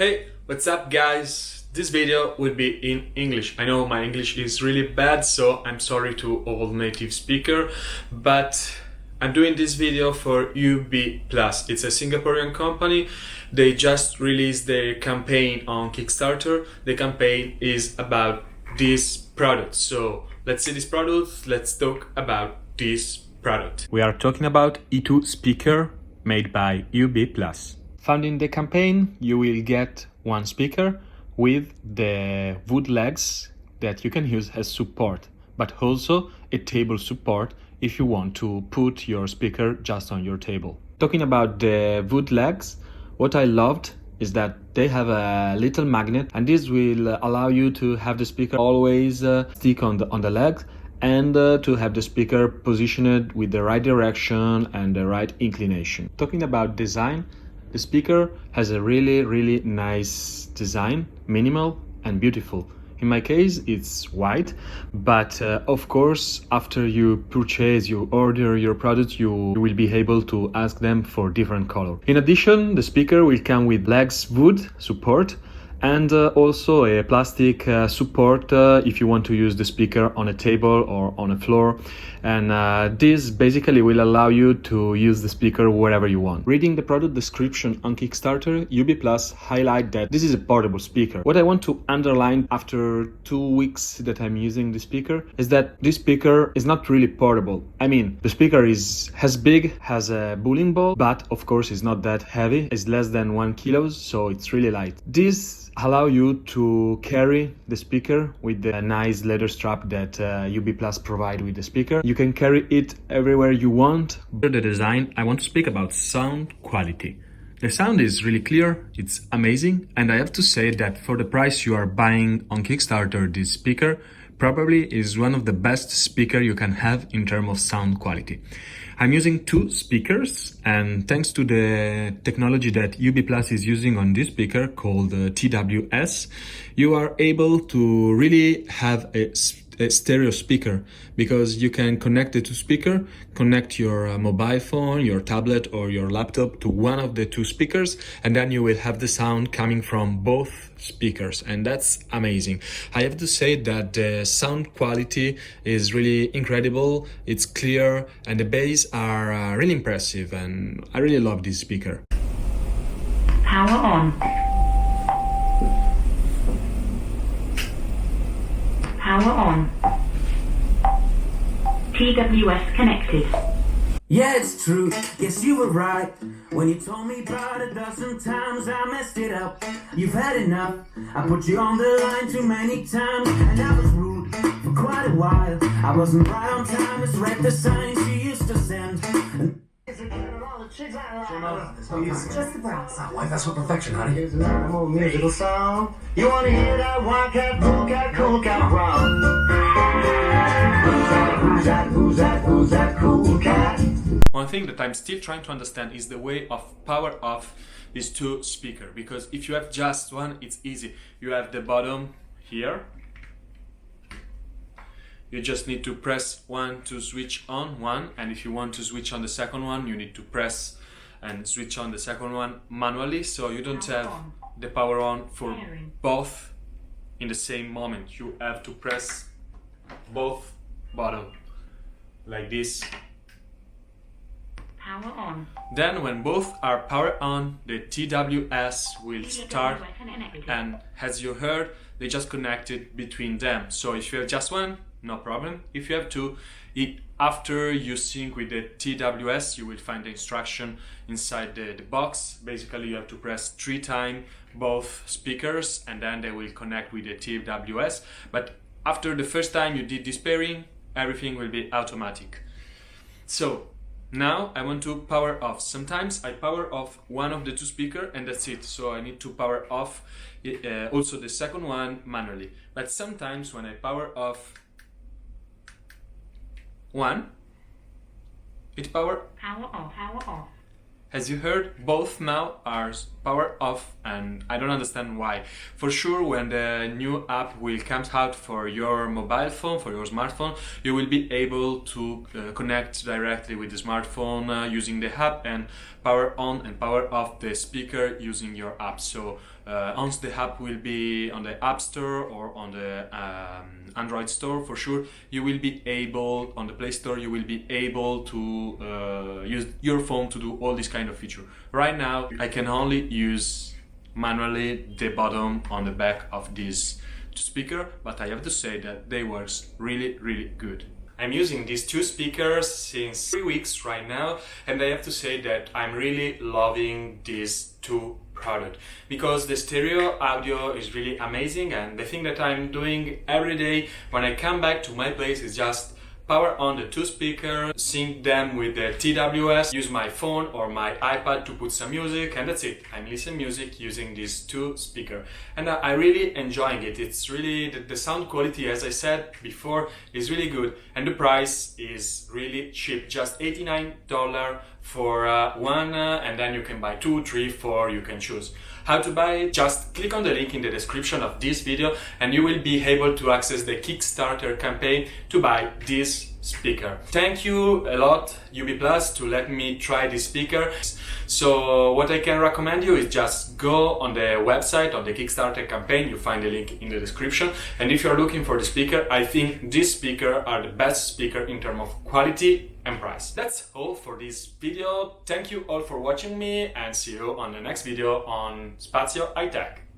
Hey, what's up guys? This video will be in English. I know my English is really bad, so I'm sorry to all native speaker, but I'm doing this video for UB+. It's a Singaporean company. They just released their campaign on Kickstarter. The campaign is about this product. So let's see this product. Let's talk about this product. We are talking about E2 speaker made by UB+. Founding the campaign, you will get one speaker with the wood legs that you can use as support, but also a table support if you want to put your speaker just on your table. Talking about the wood legs, what I loved is that they have a little magnet, and this will allow you to have the speaker always stick on the legs, and to have the speaker positioned with the right direction and the right inclination. Talking about design, the speaker has a really nice design, minimal and beautiful. In my case, it's white, but of course, after you order your product, you will be able to ask them for different color. In addition, the speaker will come with legs wood support and also a plastic support if you want to use the speaker on a table or on a floor, and this basically will allow you to use the speaker wherever you want. Reading the product description on Kickstarter, UB+ highlight that this is a portable speaker. What I want to underline after 2 weeks that I'm using the speaker is that this speaker is not really portable. I mean, the speaker is has a bowling ball, but of course it's not that heavy. It's less than 1 kilo, so it's really light. This allow you to carry the speaker with the nice leather strap that UB+ provide with the speaker. You can carry it everywhere you want. For the design, I want to speak about sound quality. The sound is really clear, it's amazing, and I have to say that for the price you are buying on Kickstarter, this speaker probably is one of the best speaker you can have in terms of sound quality. I'm using 2 speakers, and thanks to the technology that UB+ is using on this speaker called TWS, you are able to really have a stereo speaker, because you can connect the 2 speakers, connect your mobile phone, your tablet or your laptop to one of the 2 speakers, and then you will have the sound coming from both speakers, and that's amazing. I have to say that the sound quality is really incredible, it's clear, and the bass are really impressive, and I really love this speaker. Power on. Power on. TWS connected. Yeah, it's true. Yes, you were right when you told me about a dozen times I messed it up. You've had enough. I put you on the line too many times, and I was rude for quite a while. I wasn't right on time. It's read the signs you used to send. It's just the brass. Why, that's what perfection, honey. Here's an animal musical song. You wanna hear that? White cat, cool cat, cool cat, wrong. Who's that cool cat? One thing that I'm still trying to understand is the way of power off these 2 speakers, because if you have just one, it's easy. You have the bottom here. You just need to press one to switch on one, and if you want to switch on the second one, you need to press and switch on the second one manually, so you don't have the power on for both in the same moment. You have to press both bottom like this. Power on. Then when both are power on, the TWS will start, and as you heard, they just connected between them. So if you have just one, no problem. If you have 2, after you sync with the TWS, you will find the instruction inside the box. Basically, you have to press 3 times both speakers, and then they will connect with the TWS. But after the first time you did this pairing, everything will be automatic. So now I want to power off. Sometimes I power off one of the 2 speakers and that's it. So I need to power off also the second one manually. But sometimes when I power off one, it power on, power off. As you heard, both now are power off, and I don't understand why. For sure, when the new app will come out for your mobile phone, for your smartphone, you will be able to connect directly with the smartphone using the app and power on and power off the speaker using your app. So Once the app will be on the App Store or on the Android Store, for sure, you will be able, on the Play Store, you will be able to use your phone to do all this kind of feature. Right now, I can only use manually the button on the back of this speaker, but I have to say that they work really, really good. I'm using these two speakers since 3 weeks right now, and I have to say that I'm really loving these two products because the stereo audio is really amazing, and the thing that I'm doing every day when I come back to my place is just power on the two speakers, sync them with the TWS, use my phone or my iPad to put some music, and that's it. I'm listening music using these two speakers, and I'm really enjoying it. It's really, the sound quality, as I said before, is really good, and the price is really cheap, just $89 for one, and then you can buy 2, 3, 4, you can choose. How to buy it? Just click on the link in the description of this video and you will be able to access the Kickstarter campaign to buy this speaker. Thank you a lot UB Plus to let me try this speaker. So what I can recommend you is just go on the website of the Kickstarter campaign, you find the link in the description, and if you're looking for the speaker, I think this speaker are the best speaker in terms of quality and price. That's all for this video. Thank you all for watching me and see you on the next video on Spazio iTech.